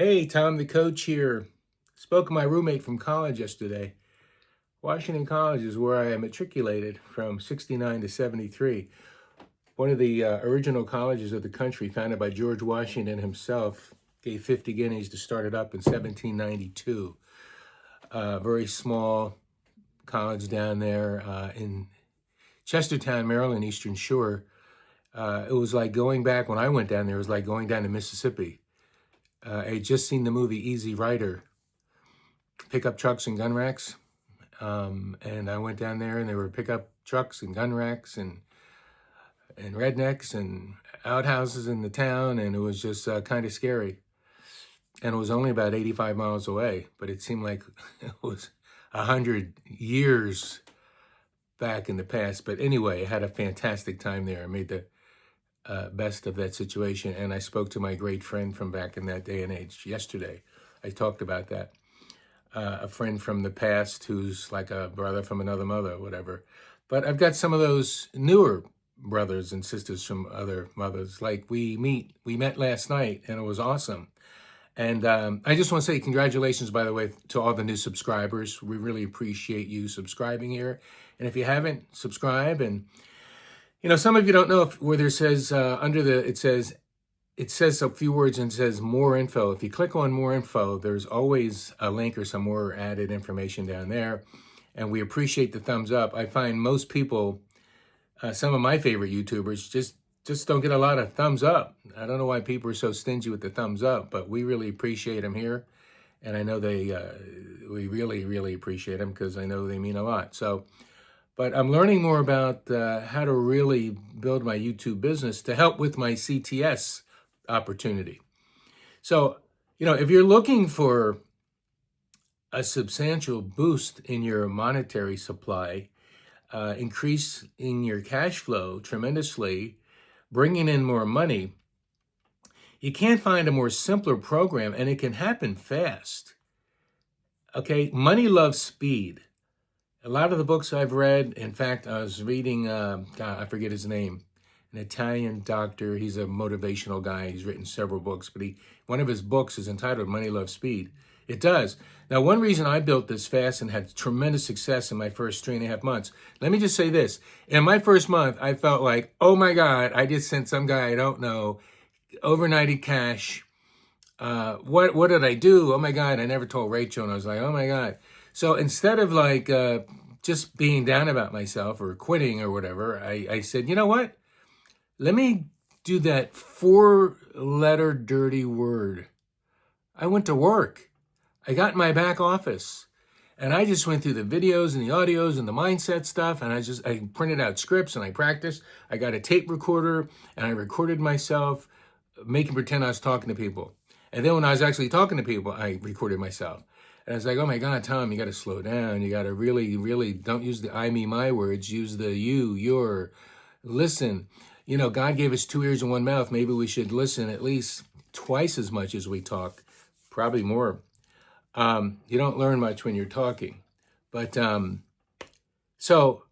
Hey, Tom, the coach here. Spoke to my roommate from college yesterday. Washington College is where I matriculated from 69 to 73. One of the original colleges of the country, founded by George Washington himself, gave 50 guineas to start it up in 1792. Very small college down there in Chestertown, Maryland, Eastern Shore. It was like going back when I went down there, it was like going down to Mississippi. I had just seen the movie Easy Rider, pickup trucks and gun racks. And I went down there and there were pickup trucks and gun racks and rednecks and outhouses in the town. And it was just kind of scary. And it was only about 85 miles away, but it seemed like it was 100 years back in the past. But anyway, I had a fantastic time there. I made the best of that situation. And I spoke to my great friend from back in that day and age yesterday. I talked about that. A friend from the past who's like a brother from another mother, whatever. But I've got some of those newer brothers and sisters from other mothers. Like we met last night and it was awesome. And I just want to say congratulations, by the way, to all the new subscribers. We really appreciate you subscribing here. And if you haven't, subscribe. And, some of you don't know where there says it says a few words and says more info. If you click on more info, there's always a link or some more added information down there. And we appreciate the thumbs up. I find most people, some of my favorite YouTubers, just don't get a lot of thumbs up. I don't know why people are so stingy with the thumbs up, but we really appreciate them here. And I know we really, really appreciate them because I know they mean a lot. But I'm learning more about how to really build my YouTube business to help with my CTS opportunity. So, if you're looking for a substantial boost in your monetary supply, increase in your cash flow tremendously, bringing in more money, you can't find a more simpler program, and it can happen fast. Okay, money loves speed. A lot of the books I've read, in fact, I was reading, I forget his name, an Italian doctor. He's a motivational guy. He's written several books, but one of his books is entitled Money Loves Speed. It does. Now, one reason I built this fast and had tremendous success in my first 3.5 months, let me just say this. In my first month, I felt like, oh my God, I just sent some guy I don't know overnighted cash. What did I do? Oh my God, I never told Rachel. And I was like, oh my God. So instead of just being down about myself or quitting or whatever, I said, you know what? Let me do that 4-letter dirty word. I went to work. I got in my back office and I just went through the videos and the audios and the mindset stuff. And I printed out scripts and I practiced. I got a tape recorder and I recorded myself making pretend I was talking to people. And then when I was actually talking to people, I recorded myself. And I was like, oh my God, Tom, you got to slow down. You got to really, really don't use the I, me, my words. Use the you, your. Listen. God gave us 2 ears and 1 mouth. Maybe we should listen at least twice as much as we talk, probably more. You don't learn much when you're talking. But so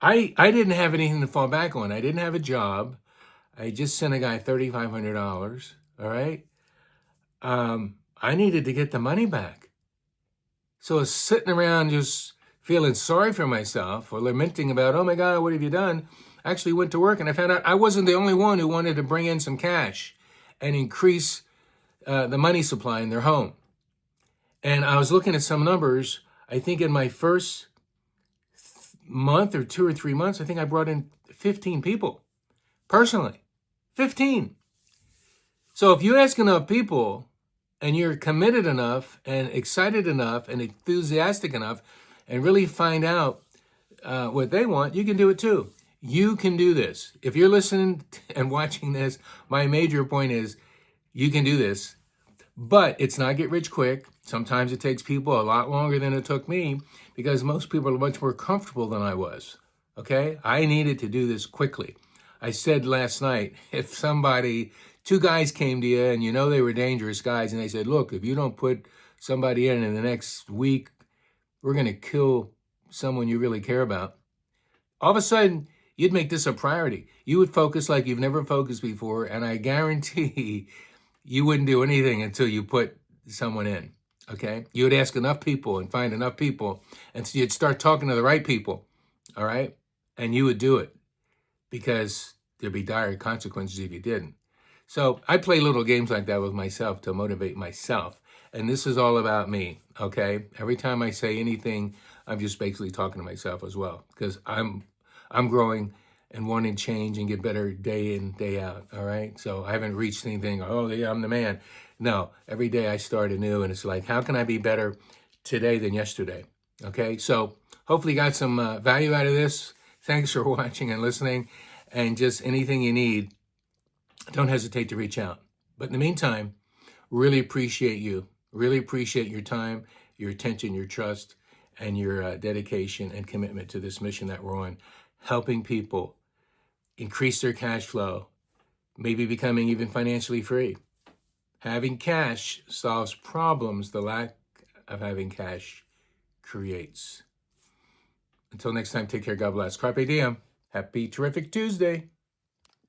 I didn't have anything to fall back on. I didn't have a job. I just sent a guy $3,500. All right. I needed to get the money back. So I was sitting around just feeling sorry for myself or lamenting about, oh my God, what have you done? I actually went to work and I found out I wasn't the only one who wanted to bring in some cash and increase the money supply in their home. And I was looking at some numbers. I think in my first month or 2 or 3 months, I think I brought in 15 people personally. 15. So if you ask enough people and you're committed enough and excited enough and enthusiastic enough and really find out what they want, you can do it too. You can do this. If you're listening and watching this, my major point is you can do this, but it's not get rich quick. Sometimes it takes people a lot longer than it took me because most people are much more comfortable than I was. Okay? I needed to do this quickly. I said last night, if 2 guys came to you and they were dangerous guys and they said, look, if you don't put somebody in the next week, we're going to kill someone you really care about. All of a sudden, you'd make this a priority. You would focus like you've never focused before, and I guarantee you wouldn't do anything until you put someone in, okay? You would ask enough people and find enough people, and so you'd start talking to the right people, all right? And you would do it because there'd be dire consequences if you didn't. So I play little games like that with myself to motivate myself. And this is all about me, okay? Every time I say anything, I'm just basically talking to myself as well because I'm growing and wanting change and get better day in, day out, all right? So I haven't reached anything, oh, yeah, I'm the man. No, every day I start anew, and it's like, how can I be better today than yesterday, okay? So hopefully you got some value out of this. Thanks for watching and listening, and just anything you need, don't hesitate to reach out. But in the meantime, really appreciate you. Really appreciate your time, your attention, your trust, and your dedication and commitment to this mission that we're on, helping people increase their cash flow, maybe becoming even financially free. Having cash solves problems the lack of having cash creates. Until next time, take care. God bless. Carpe diem. Happy terrific Tuesday.